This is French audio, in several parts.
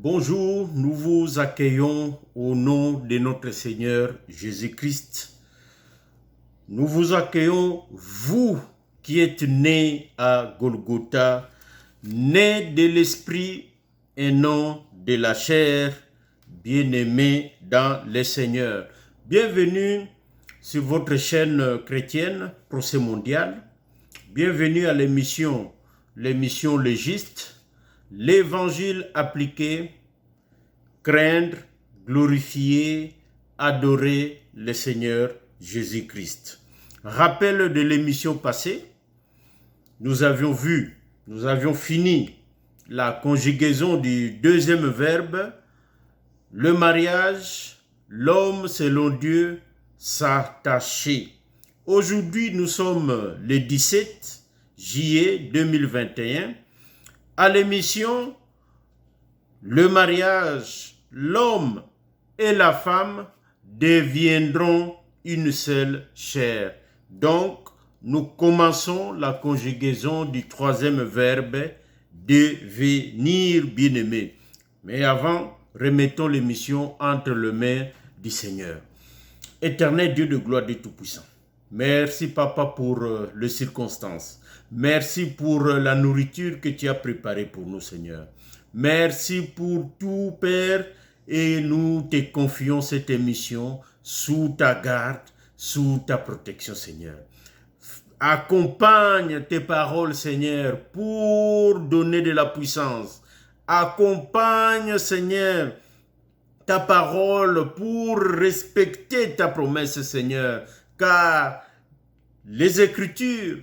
Bonjour, nous vous accueillons au nom de notre Seigneur Jésus-Christ. Nous vous accueillons, vous qui êtes nés à Golgotha, nés de l'Esprit et non de la chair, bien-aimés dans le Seigneur. Bienvenue sur votre chaîne chrétienne Procès Mondial. Bienvenue à l'émission Légiste, l'évangile appliqué, craindre, glorifier, adorer le Seigneur Jésus-Christ. Rappel de l'émission passée, nous avions fini la conjugaison du deuxième verbe, le mariage, l'homme selon Dieu, s'attacher. Aujourd'hui, nous sommes le 17 juillet 2021. À l'émission, le mariage, l'homme et la femme deviendront une seule chair. Donc, nous commençons la conjugaison du troisième verbe, devenir bien-aimé. Mais avant, remettons l'émission entre les mains du Seigneur. Éternel Dieu de gloire et Tout-Puissant, merci Papa pour les circonstances. Merci pour la nourriture que tu as préparée pour nous, Seigneur. Merci pour tout, Père, et nous te confions cette émission sous ta garde, sous ta protection, Seigneur. Accompagne tes paroles, Seigneur, pour donner de la puissance. Accompagne, Seigneur, ta parole pour respecter ta promesse, Seigneur, car les Écritures,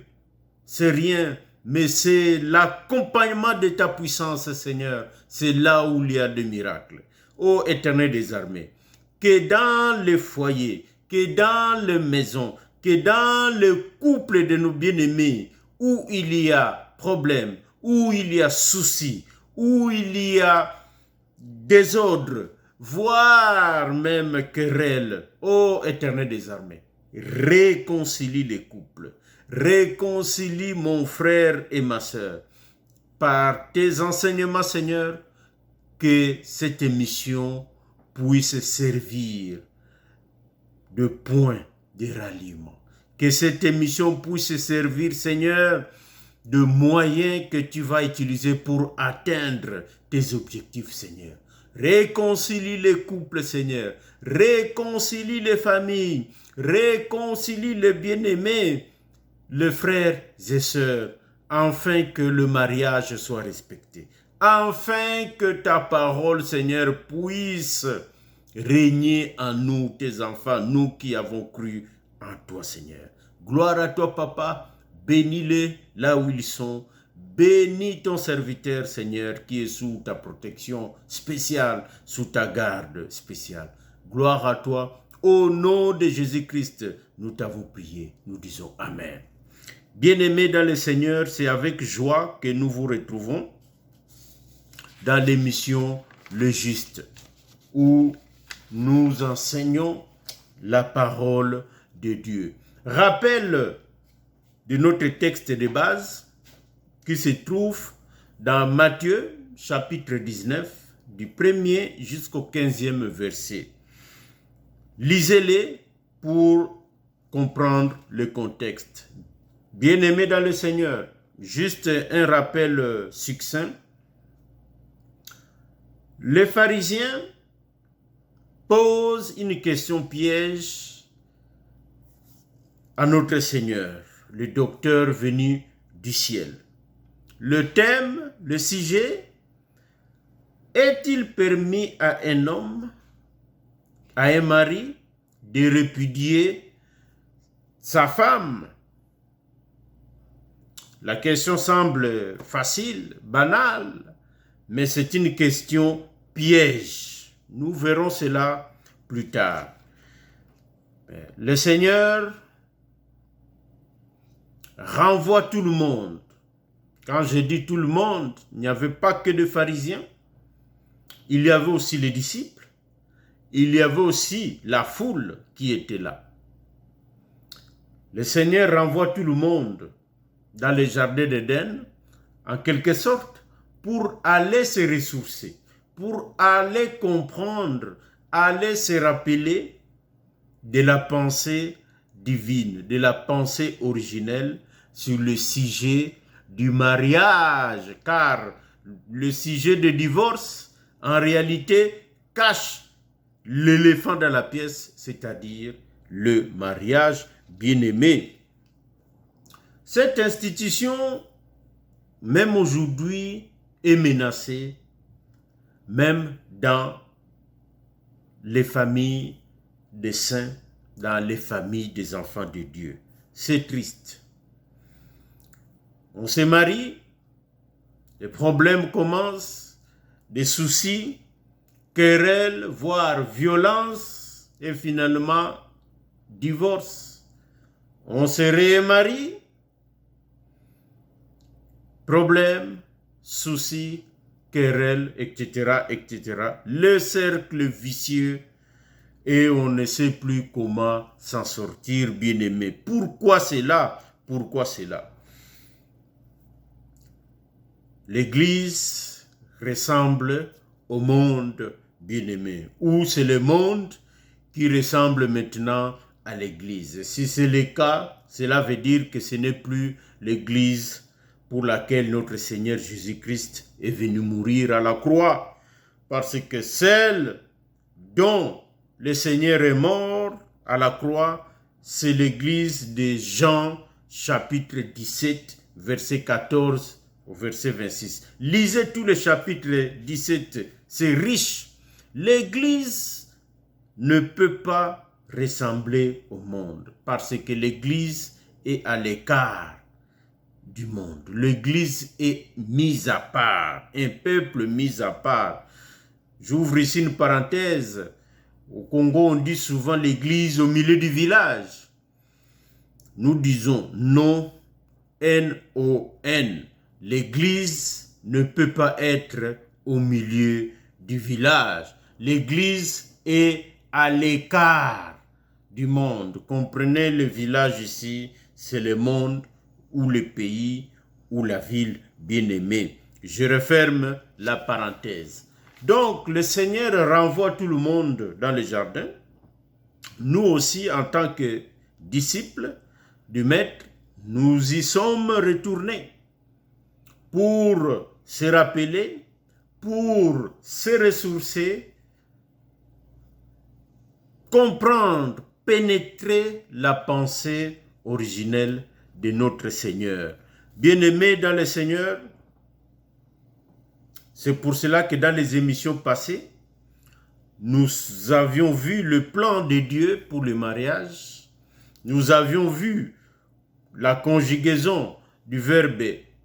c'est rien, mais c'est l'accompagnement de ta puissance, Seigneur. C'est là où il y a des miracles. Ô Éternel des armées, que dans les foyers, que dans les maisons, que dans le couple de nos bien-aimés, où il y a problème, où il y a soucis, où il y a désordre, voire même querelle, ô Éternel des armées, réconcilie les couples. Réconcilie mon frère et ma sœur. Par tes enseignements, Seigneur, que cette émission puisse servir de point de ralliement. Que cette émission puisse servir, Seigneur, de moyen que tu vas utiliser pour atteindre tes objectifs, Seigneur. Réconcilie les couples, Seigneur. Réconcilie les familles. Réconcilie les bien-aimés, les frères et sœurs, afin que le mariage soit respecté, afin que ta parole, Seigneur, puisse régner en nous, tes enfants, nous qui avons cru en toi, Seigneur. Gloire à toi, Papa, bénis-les là où ils sont, bénis ton serviteur, Seigneur, qui est sous ta protection spéciale, sous ta garde spéciale. Gloire à toi, au nom de Jésus-Christ, nous t'avons prié, nous disons Amen. Bien-aimés dans le Seigneur, c'est avec joie que nous vous retrouvons dans l'émission Le Juste, où nous enseignons la parole de Dieu. Rappel de notre texte de base qui se trouve dans Matthieu chapitre 19, du 1er jusqu'au 15e verset. Lisez-les pour comprendre le contexte. Bien-aimés dans le Seigneur, juste un rappel succinct. Les pharisiens posent une question piège à notre Seigneur, le docteur venu du ciel. Le thème, le sujet, est-il permis à un homme, à un mari, de répudier sa femme? La question semble facile, banale, mais c'est une question piège. Nous verrons cela plus tard. Le Seigneur renvoie tout le monde. Quand je dis tout le monde, il n'y avait pas que des pharisiens. Il y avait aussi les disciples. Il y avait aussi la foule qui était là. Le Seigneur renvoie tout le monde dans le jardin d'Éden, en quelque sorte, pour aller se ressourcer, pour aller comprendre, aller se rappeler de la pensée divine, de la pensée originelle sur le sujet du mariage, car le sujet de divorce, en réalité, cache l'éléphant dans la pièce, c'est-à-dire le mariage bien-aimé. Cette institution, même aujourd'hui, est menacée, même dans les familles des saints, dans les familles des enfants de Dieu. C'est triste. On se marie, les problèmes commencent, des soucis, querelles, voire violence, et finalement, divorce. On se remarie, problèmes, soucis, querelles, etc., etc. Le cercle vicieux, et on ne sait plus comment s'en sortir, bien-aimé. Pourquoi cela? Pourquoi cela? L'Église ressemble au monde, bien-aimé. Ou c'est le monde qui ressemble maintenant à l'Église. Si c'est le cas, cela veut dire que ce n'est plus l'Église pour laquelle notre Seigneur Jésus-Christ est venu mourir à la croix. Parce que celle dont le Seigneur est mort à la croix, c'est l'Église de Jean, chapitre 17, verset 14 au verset 26. Lisez tout le chapitre 17, c'est riche. L'Église ne peut pas ressembler au monde parce que l'Église est à l'écart du monde. L'Église est mise à part, un peuple mis à part. J'ouvre ici une parenthèse. Au Congo, on dit souvent l'Église au milieu du village. Nous disons non, N-O-N. L'Église ne peut pas être au milieu du village. L'Église est à l'écart du monde. Comprenez, le village ici, c'est le monde ou le pays ou la ville bien-aimée. Je referme la parenthèse. Donc, le Seigneur renvoie tout le monde dans le jardin. Nous aussi, en tant que disciples du Maître, nous y sommes retournés pour se rappeler, pour se ressourcer, comprendre, pénétrer la pensée originelle de notre Seigneur. Bien-aimés dans le Seigneur, c'est pour cela que dans les émissions passées, nous avions vu le plan de Dieu pour le mariage. Nous avions vu la conjugaison du verbe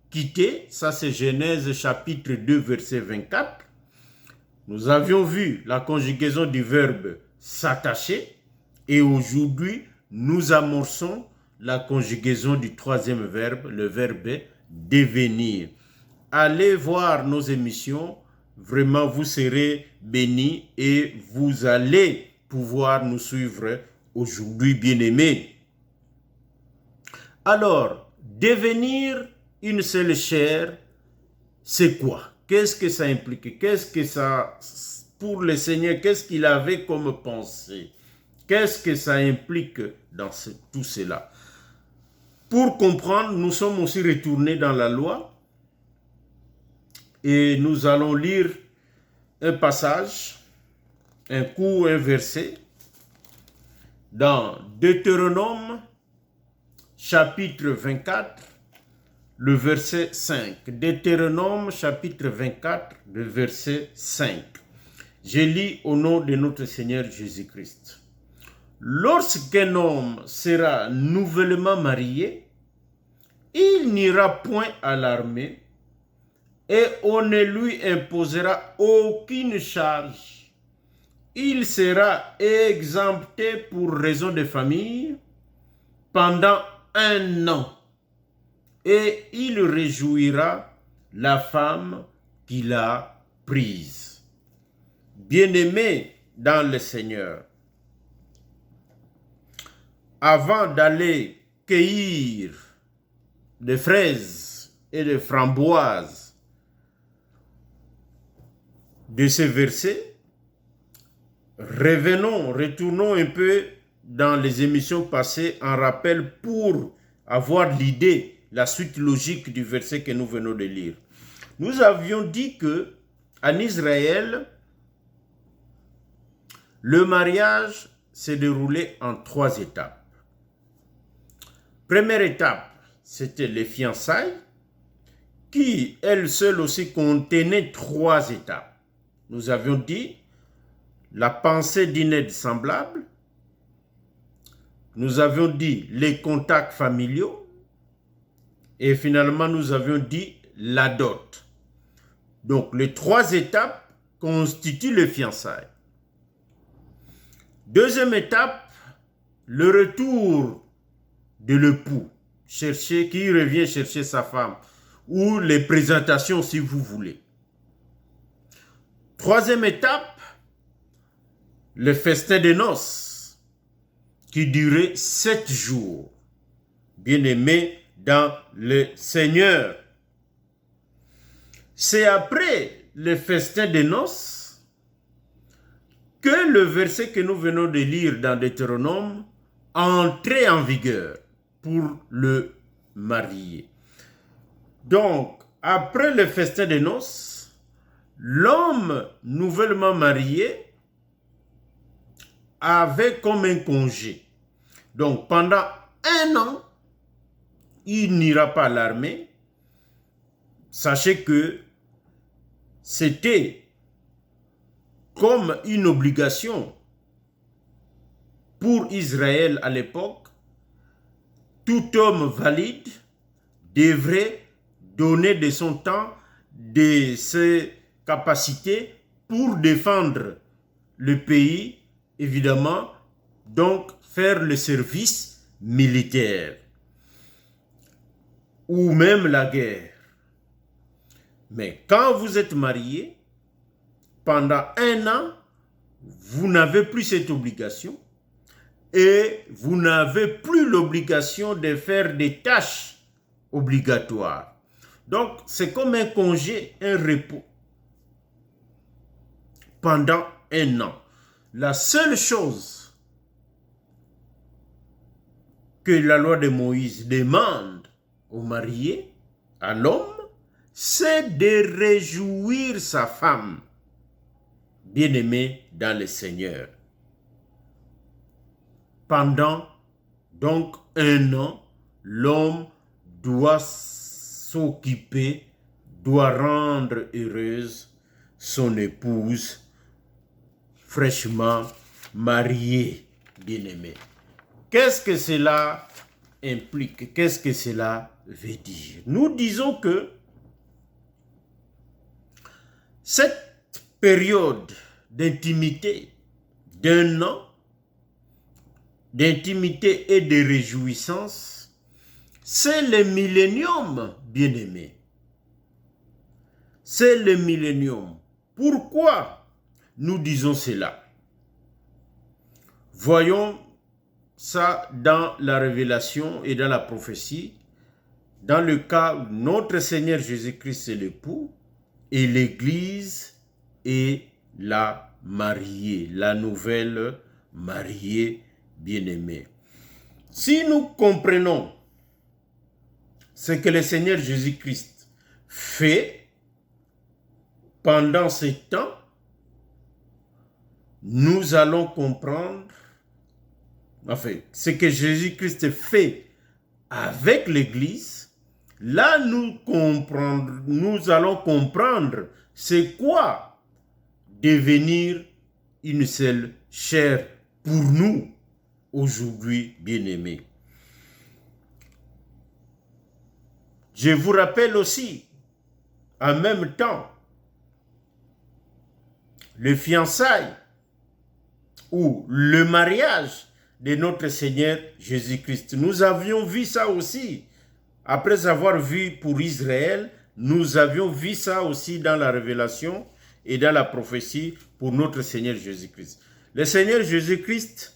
quitter, ça c'est Genèse chapitre 2 verset 24. Nous avions vu la conjugaison du verbe s'attacher et aujourd'hui nous amorçons la conjugaison du troisième verbe, le verbe devenir. Allez voir nos émissions, vraiment vous serez bénis et vous allez pouvoir nous suivre aujourd'hui, bien-aimés. Alors, devenir une seule chair, c'est quoi? Qu'est-ce que ça implique? Qu'est-ce que ça, pour le Seigneur, qu'est-ce qu'il avait comme pensée? Qu'est-ce que ça implique dans tout cela? Pour comprendre, nous sommes aussi retournés dans la loi et nous allons lire un passage, un court, un verset, dans Deutéronome, chapitre 24, le verset 5. Deutéronome, chapitre 24, le verset 5. Je lis au nom de notre Seigneur Jésus-Christ. Lorsqu'un homme sera nouvellement marié, il n'ira point à l'armée et on ne lui imposera aucune charge. Il sera exempté pour raison de famille pendant 1 an et il réjouira la femme qu'il a prise. Bien-aimé dans le Seigneur, avant d'aller cueillir des fraises et des framboises de ces versets, retournons un peu dans les émissions passées en rappel pour avoir l'idée, la suite logique du verset que nous venons de lire. Nous avions dit que en Israël, le mariage s'est déroulé en 3 étapes. Première étape, c'était les fiançailles, qui, elles seules aussi, contenaient 3 étapes. Nous avions dit la pensée d'une aide semblable, nous avions dit les contacts familiaux, et finalement nous avions dit la dot. Donc les 3 étapes constituent les fiançailles. Deuxième étape, le retour de l'époux, qui revient chercher sa femme, ou les présentations si vous voulez. Troisième étape, le festin de noces, qui durait 7 jours. Bien-aimés dans le Seigneur. C'est après le festin de noces que le verset que nous venons de lire dans Deutéronome entrait en vigueur pour le marié. Donc, après le festin de noces, l'homme nouvellement marié avait comme un congé. Donc, pendant 1 an, il n'ira pas à l'armée. Sachez que c'était comme une obligation pour Israël à l'époque. Tout homme valide devrait donner de son temps, de ses capacités pour défendre le pays, évidemment, donc faire le service militaire ou même la guerre. Mais quand vous êtes marié, pendant 1 an, vous n'avez plus cette obligation et vous n'avez plus l'obligation de faire des tâches obligatoires. Donc, c'est comme un congé, un repos pendant 1 an. La seule chose que la loi de Moïse demande au marié, à l'homme, c'est de réjouir sa femme, bien-aimée dans le Seigneur. Pendant donc 1 an, l'homme doit s'occuper, doit rendre heureuse son épouse fraîchement mariée, bien-aimée. Qu'est-ce que cela implique? Qu'est-ce que cela veut dire? Nous disons que cette période d'intimité d'1 an, d'intimité et de réjouissance, c'est le millénium, bien-aimé. C'est le millénium. Pourquoi nous disons cela? Voyons ça dans la révélation et dans la prophétie. Dans le cas où notre Seigneur Jésus-Christ est l'époux et l'Église est la mariée, la nouvelle mariée bien-aimée. Si nous comprenons ce que le Seigneur Jésus-Christ fait pendant ce temps, nous allons comprendre, enfin, ce que Jésus-Christ fait avec l'Église. Là, nous allons comprendre c'est quoi devenir une seule chair pour nous aujourd'hui, bien-aimés. Je vous rappelle aussi, en même temps, le fiançailles ou le mariage de notre Seigneur Jésus-Christ. Nous avions vu ça aussi. Après avoir vu pour Israël, nous avions vu ça aussi dans la révélation et dans la prophétie pour notre Seigneur Jésus-Christ. Le Seigneur Jésus-Christ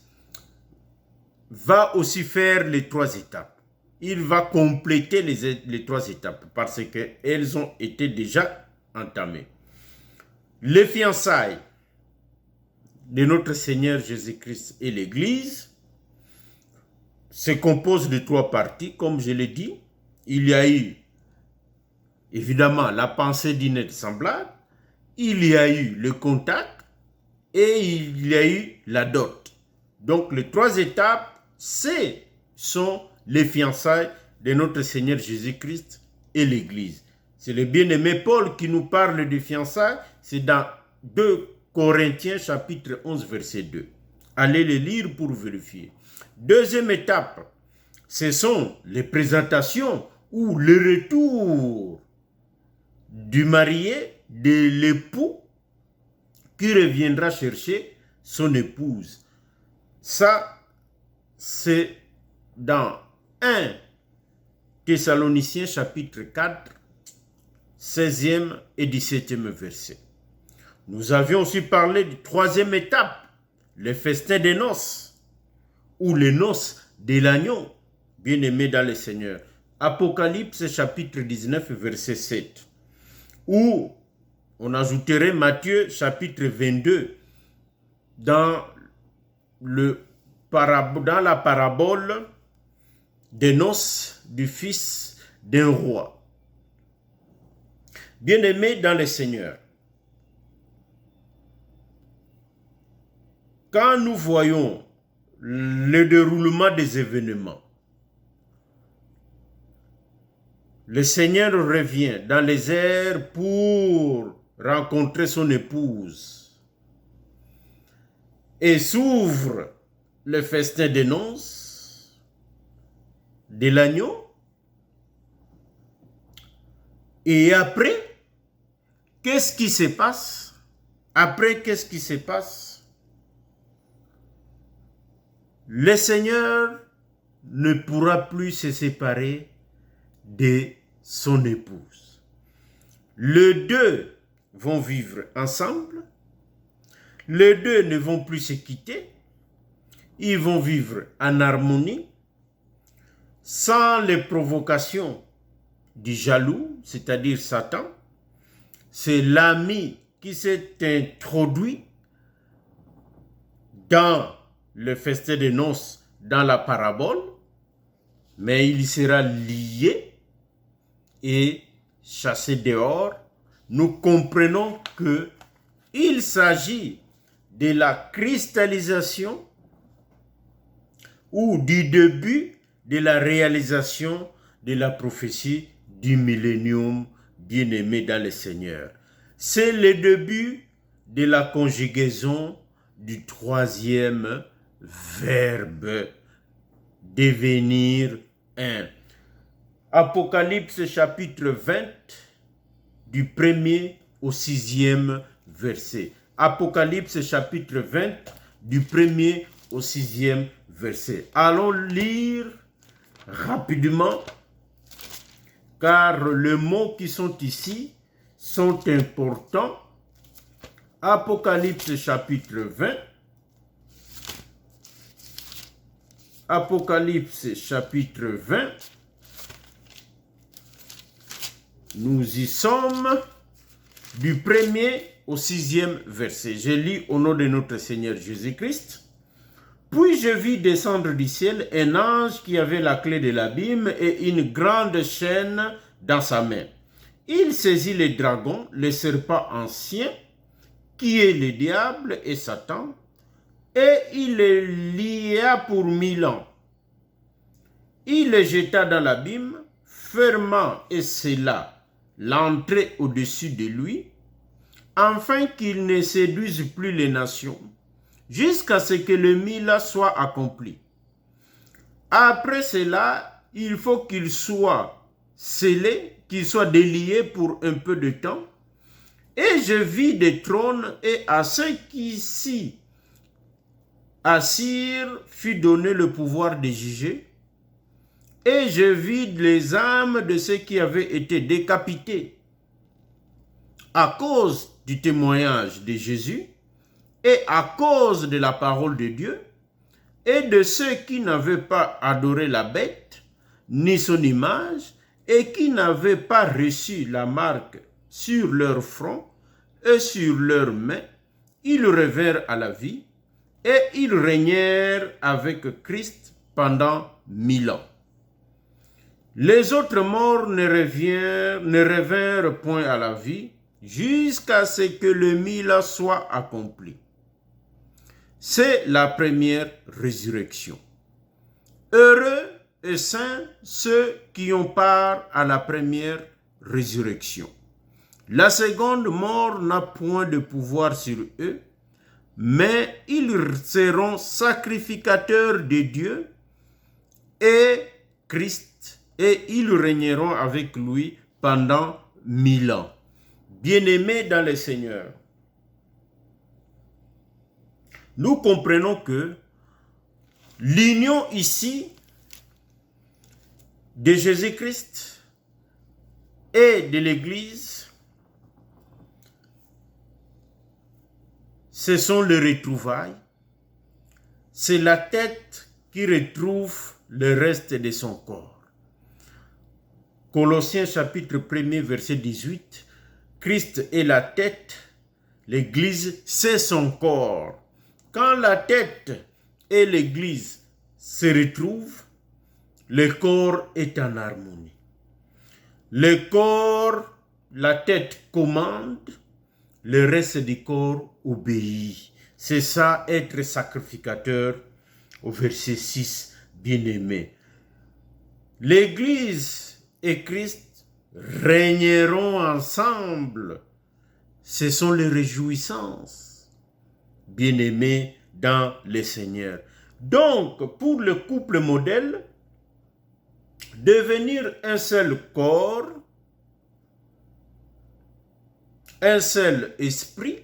va aussi faire les 3 étapes. Il va compléter les 3 étapes parce qu'elles ont été déjà entamées. Les fiançailles de notre Seigneur Jésus-Christ et l'Église se composent de 3 parties, comme je l'ai dit. Il y a eu, évidemment, la pensée d'inêtre-semblable, il y a eu le contact et il y a eu la dot. Donc, les 3 étapes, ce sont les fiançailles de notre Seigneur Jésus-Christ et l'Église. C'est le bien-aimé Paul qui nous parle de fiançailles. C'est dans 2 Corinthiens chapitre 11 verset 2. Allez le lire pour vérifier. Deuxième étape, ce sont les présentations ou le retour du marié, de l'époux qui reviendra chercher son épouse. Ça, c'est dans 1 Thessaloniciens chapitre 4, 16e et 17e verset. Nous avions aussi parlé de 3e étape, le festin des noces, ou les noces de l'agneau, bien-aimé dans le Seigneur. Apocalypse chapitre 19 verset 7. Ou on ajouterait Matthieu chapitre 22 dans la parabole des noces du fils d'un roi. Bien-aimés dans le Seigneur, quand nous voyons le déroulement des événements, le Seigneur revient dans les airs pour rencontrer son épouse et s'ouvre le festin des noces de l'agneau. Et après, qu'est-ce qui se passe? Après, qu'est-ce qui se passe? Le Seigneur ne pourra plus se séparer de son épouse. Les deux vont vivre ensemble. Les deux ne vont plus se quitter. Ils vont vivre en harmonie, sans les provocations du jaloux, c'est-à-dire Satan. C'est l'ami qui s'est introduit dans le festin des noces, dans la parabole, mais il sera lié et chassé dehors. Nous comprenons que il s'agit de la cristallisation ou du début de la réalisation de la prophétie du millénium, bien-aimé dans le Seigneur. C'est le début de la conjugaison du 3e verbe, devenir un. Apocalypse chapitre 20, du 1er au 6e verset. Apocalypse chapitre 20, du 1er au 6e verset. Allons lire rapidement, car les mots qui sont ici sont importants. Apocalypse chapitre 20. Apocalypse chapitre 20. Nous y sommes du 1er au 6e verset. Je lis au nom de notre Seigneur Jésus-Christ. Puis je vis descendre du ciel un ange qui avait la clé de l'abîme et une grande chaîne dans sa main. Il saisit le dragon, le serpent ancien, qui est le diable et Satan, et il le lia pour 1000 ans. Il le jeta dans l'abîme, fermant et scella l'entrée au-dessus de lui, afin qu'il ne séduise plus les nations, jusqu'à ce que le 1000 ans soit accompli. Après cela, il faut qu'il soit scellé, qu'il soit délié pour un peu de temps. Et je vis des trônes, et à ceux qui s'y assirent fut donné le pouvoir de juger. Et je vis les âmes de ceux qui avaient été décapités à cause du témoignage de Jésus et à cause de la parole de Dieu, et de ceux qui n'avaient pas adoré la bête, ni son image, et qui n'avaient pas reçu la marque sur leur front, et sur leurs mains, ils revinrent à la vie et ils régnèrent avec Christ pendant 1000 ans. Les autres morts ne revinrent point à la vie jusqu'à ce que le 1000 ans soit accompli. C'est la première résurrection. Heureux et saints ceux qui ont part à la première résurrection. La seconde mort n'a point de pouvoir sur eux, mais ils seront sacrificateurs de Dieu et Christ, et ils régneront avec lui pendant 1000 ans. Bien-aimés dans le Seigneur, nous comprenons que l'union ici de Jésus-Christ et de l'Église, ce sont les retrouvailles. C'est la tête qui retrouve le reste de son corps. Colossiens chapitre 1er verset 18, Christ est la tête, l'Église c'est son corps. Quand la tête et l'Église se retrouvent, le corps est en harmonie. Le corps, la tête commande, le reste du corps obéit. C'est ça, être sacrificateur, au verset 6, bien-aimé. L'Église et Christ régneront ensemble. Ce sont les réjouissances, bien-aimés dans le Seigneur. Donc, pour le couple modèle, devenir un seul corps, un seul esprit,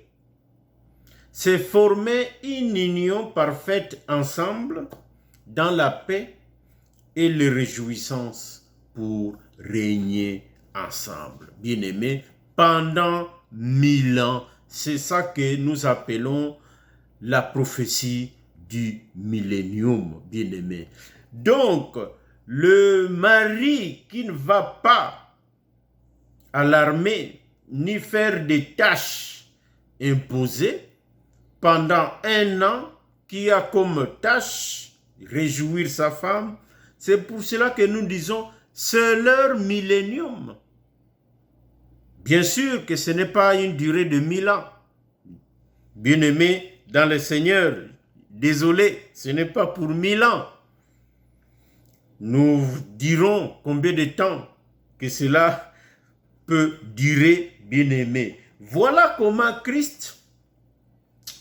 c'est former une union parfaite ensemble dans la paix et les réjouissances pour régner ensemble. Bien-aimés, pendant 1000 ans, c'est ça que nous appelons la prophétie du millénium, bien-aimés. Donc, le mari qui ne va pas à l'armée ni faire des tâches imposées pendant 1 an, qui a comme tâche réjouir sa femme, c'est pour cela que nous disons c'est leur millénium. Bien sûr que ce n'est pas une durée de 1000 ans. Bien-aimés dans le Seigneur, désolé, ce n'est pas pour 1000 ans. Nous dirons combien de temps que cela peut durer, bien-aimé. Voilà comment Christ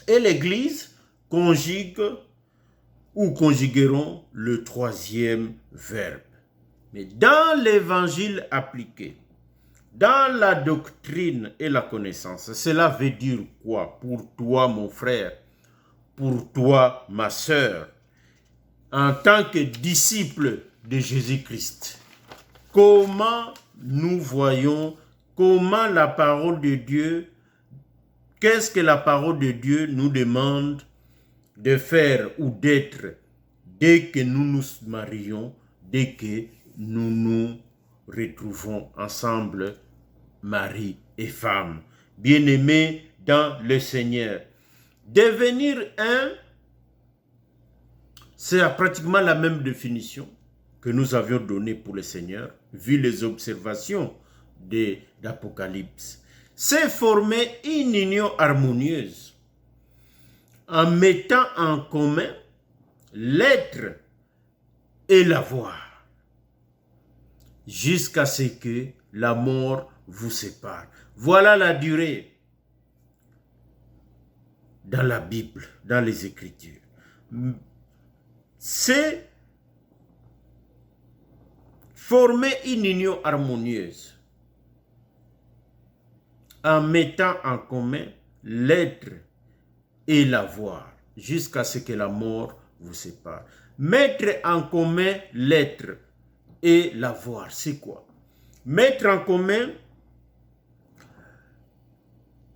et l'Église conjuguent ou conjugueront le troisième verbe. Mais dans l'évangile appliqué, dans la doctrine et la connaissance, cela veut dire quoi pour toi, mon frère, pour toi, ma sœur, en tant que disciple de Jésus-Christ? Comment nous voyons, comment la parole de Dieu, qu'est-ce que la parole de Dieu nous demande de faire ou d'être dès que nous nous marions, dès que nous nous retrouvons ensemble, mari et femme, bien-aimés dans le Seigneur. Devenir un, c'est pratiquement la même définition que nous avions donnée pour le Seigneur, vu les observations d'Apocalypse. C'est former une union harmonieuse en mettant en commun l'être et l'avoir, jusqu'à ce que la mort vous sépare. Voilà la durée dans la Bible, dans les Écritures. C'est former une union harmonieuse en mettant en commun l'être et l'avoir, jusqu'à ce que la mort vous sépare. Mettre en commun l'être et l'avoir, c'est quoi? Mettre en commun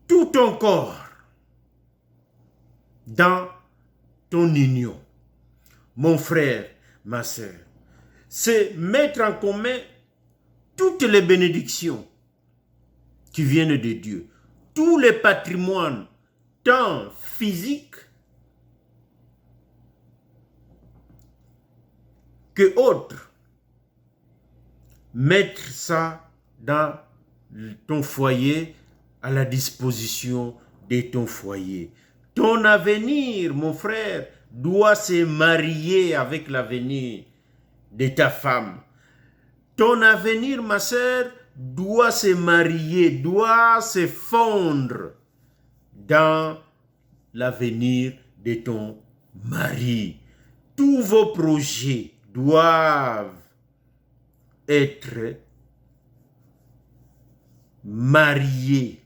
tout ton corps dans ton union. Mon frère, ma sœur, c'est mettre en commun toutes les bénédictions qui viennent de Dieu, tous les patrimoines, tant physiques que autres. Mettre ça dans ton foyer, à la disposition de ton foyer. Ton avenir, mon frère, doit se marier avec l'avenir de ta femme. Ton avenir, ma sœur, doit se marier, doit se fondre dans l'avenir de ton mari. Tous vos projets doivent être mariés,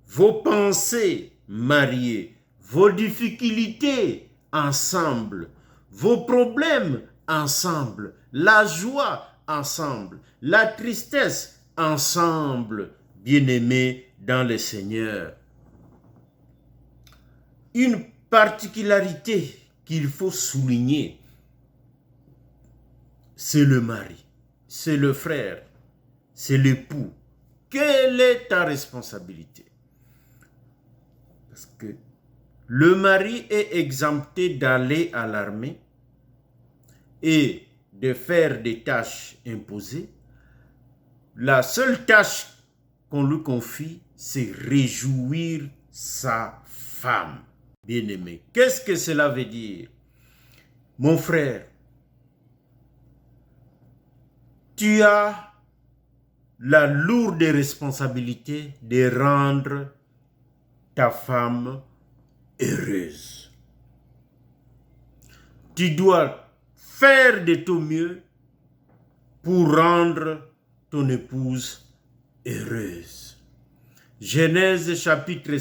vos pensées mariées, vos difficultés ensemble, vos problèmes ensemble, la joie ensemble, la tristesse ensemble, bien-aimés dans le Seigneur. Une particularité qu'il faut souligner, c'est le mari, c'est le frère, c'est l'époux. Quelle est ta responsabilité? Parce que le mari est exempté d'aller à l'armée et de faire des tâches imposées. La seule tâche qu'on lui confie, c'est réjouir sa femme. Bien-aimé, qu'est-ce que cela veut dire? Mon frère, tu as la lourde responsabilité de rendre ta femme heureuse. Tu dois faire de ton mieux pour rendre ton épouse heureuse. Genèse chapitre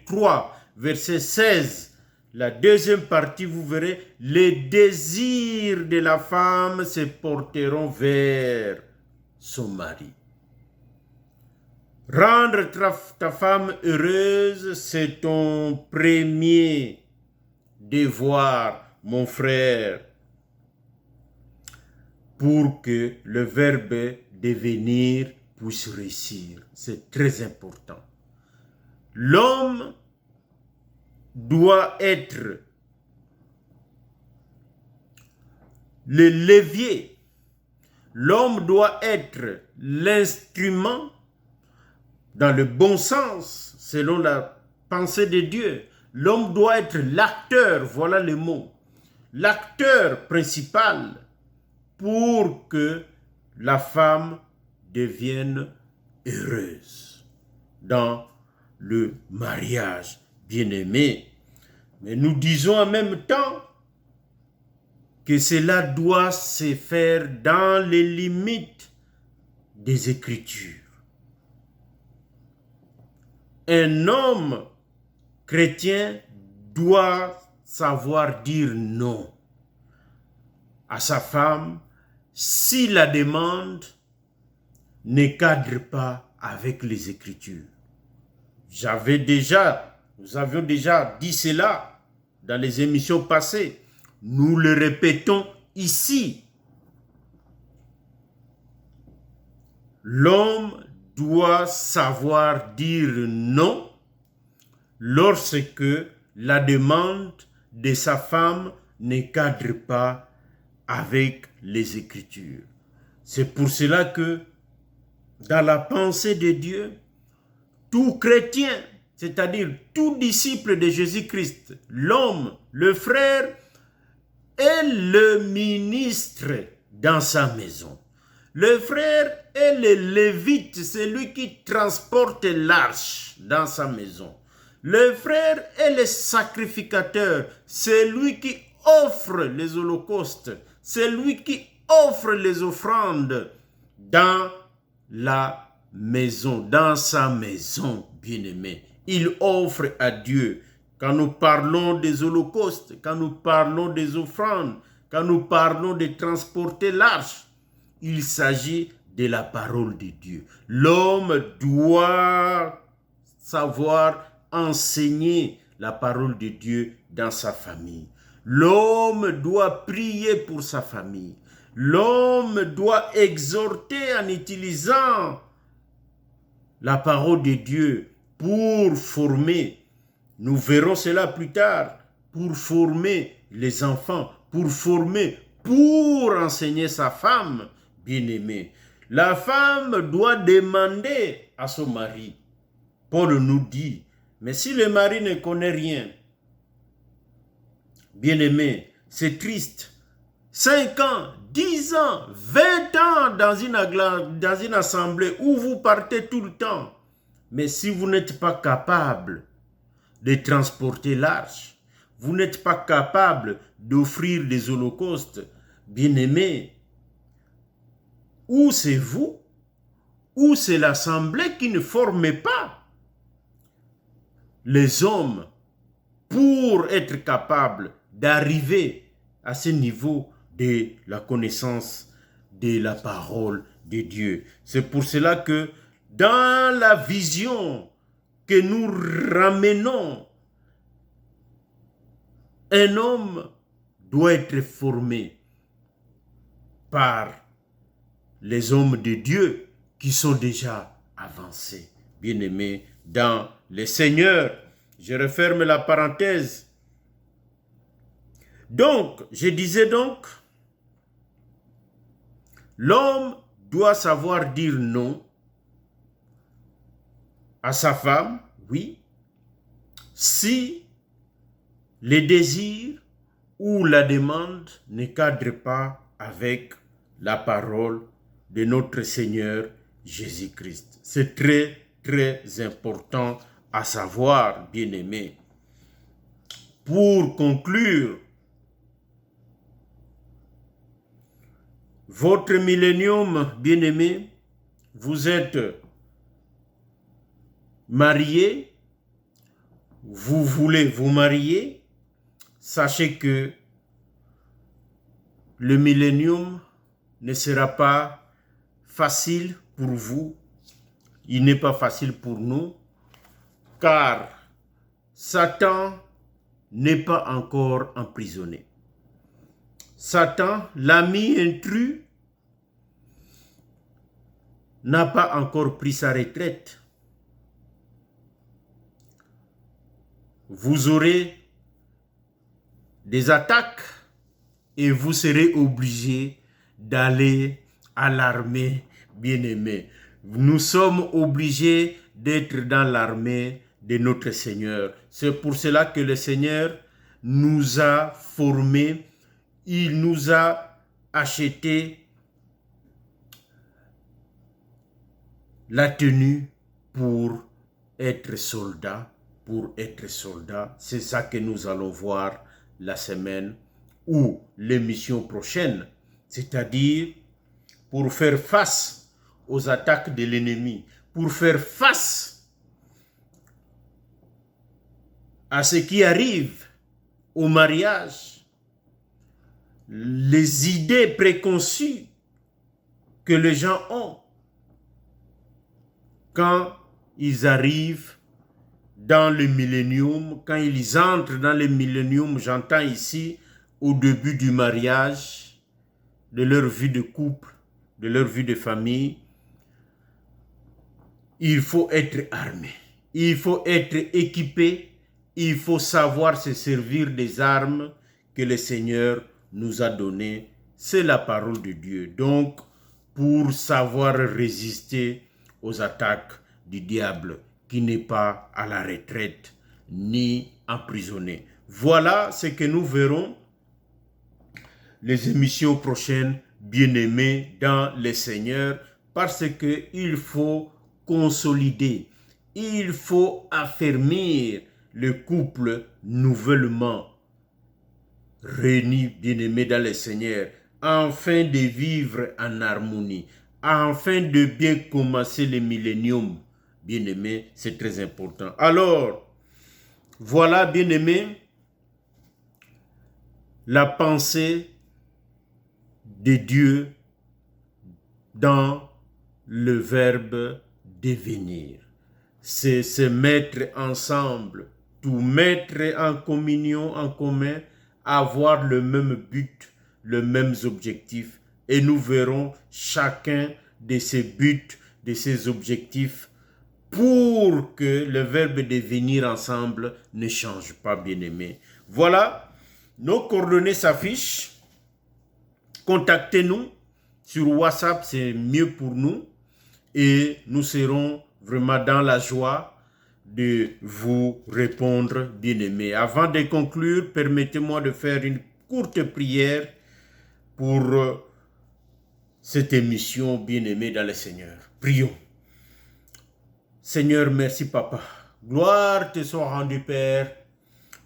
3, verset 16. La deuxième partie, vous verrez, les désirs de la femme se porteront vers son mari. Rendre ta femme heureuse, c'est ton premier devoir, mon frère, pour que le verbe devenir puisse réussir. C'est très important. L'homme doit être le levier. L'homme doit être l'instrument dans le bon sens, selon la pensée de Dieu. L'homme doit être l'acteur, voilà le mot, l'acteur principal pour que la femme devienne heureuse dans le mariage. Bien-aimé, mais nous disons en même temps que cela doit se faire dans les limites des Écritures. Un homme chrétien doit savoir dire non à sa femme si la demande ne cadre pas avec les Écritures. Nous avions déjà dit cela dans les émissions passées. Nous le répétons ici. L'homme doit savoir dire non lorsque la demande de sa femme ne cadre pas avec les Écritures. C'est pour cela que dans la pensée de Dieu, tout chrétien, c'est-à-dire tout disciple de Jésus-Christ, l'homme, le frère, est le ministre dans sa maison. Le frère est le lévite, c'est lui qui transporte l'arche dans sa maison. Le frère est le sacrificateur, c'est lui qui offre les holocaustes, c'est lui qui offre les offrandes dans la maison, dans sa maison, bien-aimé. Il offre à Dieu. Quand nous parlons des holocaustes, quand nous parlons des offrandes, quand nous parlons de transporter l'arche, il s'agit de la parole de Dieu. L'homme doit savoir enseigner la parole de Dieu dans sa famille. L'homme doit prier pour sa famille. L'homme doit exhorter en utilisant la parole de Dieu pour former, nous verrons cela plus tard, pour former les enfants, pour former, pour enseigner sa femme, bien-aimée. La femme doit demander à son mari. Paul nous dit, mais si le mari ne connaît rien, bien-aimé, c'est triste. 5 ans, 10 ans, 20 ans dans une assemblée où vous partez tout le temps. Mais si vous n'êtes pas capable de transporter l'arche, vous n'êtes pas capable d'offrir des holocaustes, bien-aimés, ou c'est vous, ou c'est l'assemblée qui ne forme pas les hommes pour être capables d'arriver à ce niveau de la connaissance de la parole de Dieu. C'est pour cela que dans la vision que nous ramenons, un homme doit être formé par les hommes de Dieu qui sont déjà avancés. Bien-aimés dans le Seigneur. Je referme la parenthèse. Donc, je disais donc, l'homme doit savoir dire non à sa femme, oui, si les désirs ou la demande ne cadrent pas avec la parole de notre Seigneur Jésus-Christ. C'est très, très important à savoir, bien-aimés. Pour conclure, votre millénium, bien-aimé, vous êtes marié, vous voulez vous marier, sachez que le millénium ne sera pas facile pour vous, il n'est pas facile pour nous, car Satan n'est pas encore emprisonné. Satan, l'ami intrus, n'a pas encore pris sa retraite. Vous aurez des attaques et vous serez obligé d'aller à l'armée, bien-aimé. Nous sommes obligés d'être dans l'armée de notre Seigneur. C'est pour cela que le Seigneur nous a formés, il nous a acheté la tenue pour être soldats. C'est ça que nous allons voir la semaine ou l'émission prochaine, c'est-à-dire pour faire face aux attaques de l'ennemi, pour faire face à ce qui arrive au mariage, les idées préconçues que les gens ont quand ils arrivent dans le millénium, quand ils entrent dans le millénium, j'entends ici au début du mariage, de leur vie de couple, de leur vie de famille, il faut être armé, il faut être équipé, il faut savoir se servir des armes que le Seigneur nous a données. C'est la parole de Dieu. Donc, pour savoir résister aux attaques du diable, qui n'est pas à la retraite ni emprisonné. Voilà ce que nous verrons les émissions prochaines, bien-aimés dans le Seigneur, parce qu'il faut consolider, il faut affermir le couple nouvellement réunis, bien-aimés dans le Seigneur, afin de vivre en harmonie, afin de bien commencer le millénium. Bien-aimés, c'est très important. Alors, voilà, bien-aimés, la pensée de Dieu dans le verbe devenir. C'est se mettre ensemble, tout mettre en communion, en commun, avoir le même but, les mêmes objectifs. Et nous verrons chacun de ces buts, de ces objectifs pour que le verbe devenir ensemble ne change pas, bien-aimés. Voilà, nos coordonnées s'affichent. Contactez-nous sur WhatsApp, c'est mieux pour nous. Et nous serons vraiment dans la joie de vous répondre, bien-aimés. Avant de conclure, permettez-moi de faire une courte prière pour cette émission, bien-aimés dans le Seigneur. Prions. Seigneur, merci Papa. Gloire te soit rendue, Père,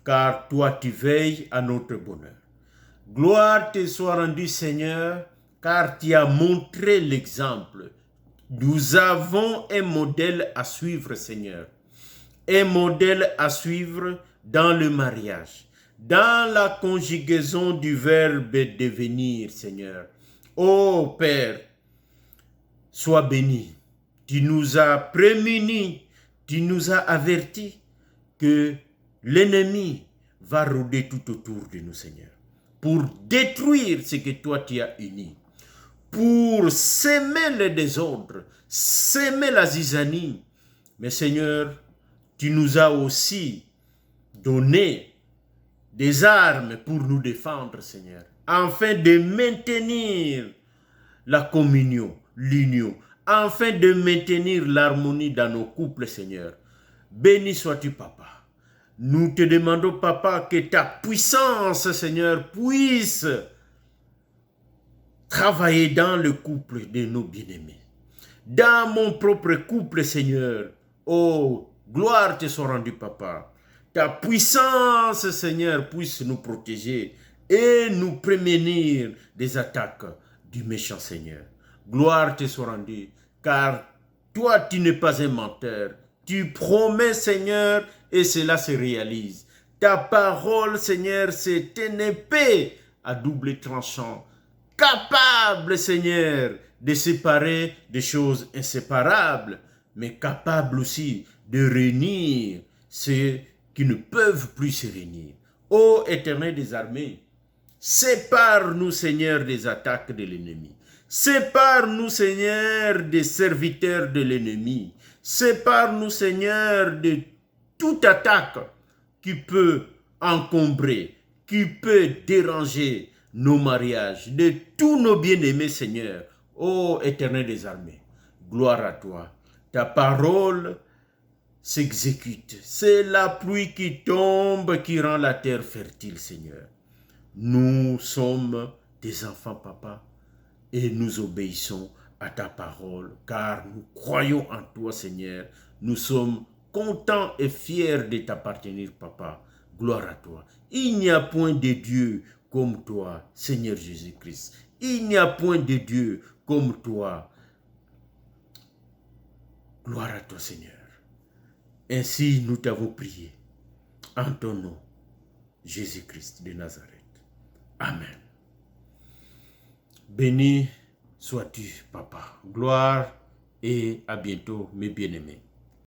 car toi tu veilles à notre bonheur. Gloire te soit rendue, Seigneur, car tu as montré l'exemple. Nous avons un modèle à suivre, Seigneur. Un modèle à suivre dans le mariage, dans la conjugaison du verbe devenir, Seigneur. Ô Père, sois béni. Tu nous as prémunis, tu nous as avertis que l'ennemi va rôder tout autour de nous, Seigneur, pour détruire ce que toi tu as uni, pour s'aimer le désordre, s'aimer la zizanie. Mais Seigneur, tu nous as aussi donné des armes pour nous défendre, Seigneur, afin de maintenir la communion, l'union, afin de maintenir l'harmonie dans nos couples, Seigneur. Béni sois-tu, Papa. Nous te demandons, Papa, que ta puissance, Seigneur, puisse travailler dans le couple de nos bien-aimés. Dans mon propre couple, Seigneur. Oh, gloire te soit rendue, Papa. Ta puissance, Seigneur, puisse nous protéger et nous prémunir des attaques du méchant, Seigneur. Gloire te soit rendue, car toi, tu n'es pas un menteur. Tu promets, Seigneur, et cela se réalise. Ta parole, Seigneur, c'est une épée à double tranchant, capable, Seigneur, de séparer des choses inséparables, mais capable aussi de réunir ceux qui ne peuvent plus se réunir. Ô Éternel des armées, sépare-nous, Seigneur, des attaques de l'ennemi. Sépare-nous, Seigneur, des serviteurs de l'ennemi. Sépare-nous, Seigneur, de toute attaque qui peut encombrer, qui peut déranger nos mariages, de tous nos bien-aimés, Seigneur. Ô Éternel des armées, gloire à toi. Ta parole s'exécute. C'est la pluie qui tombe qui rend la terre fertile, Seigneur. Nous sommes tes enfants, Papa, et nous obéissons à ta parole, car nous croyons en toi, Seigneur. Nous sommes contents et fiers de t'appartenir, Papa. Gloire à toi. Il n'y a point de Dieu comme toi, Seigneur Jésus-Christ. Il n'y a point de Dieu comme toi. Gloire à toi, Seigneur. Ainsi, nous t'avons prié. En ton nom, Jésus-Christ de Nazareth. Amen. Béni sois-tu, Papa. Gloire et à bientôt, mes bien-aimés.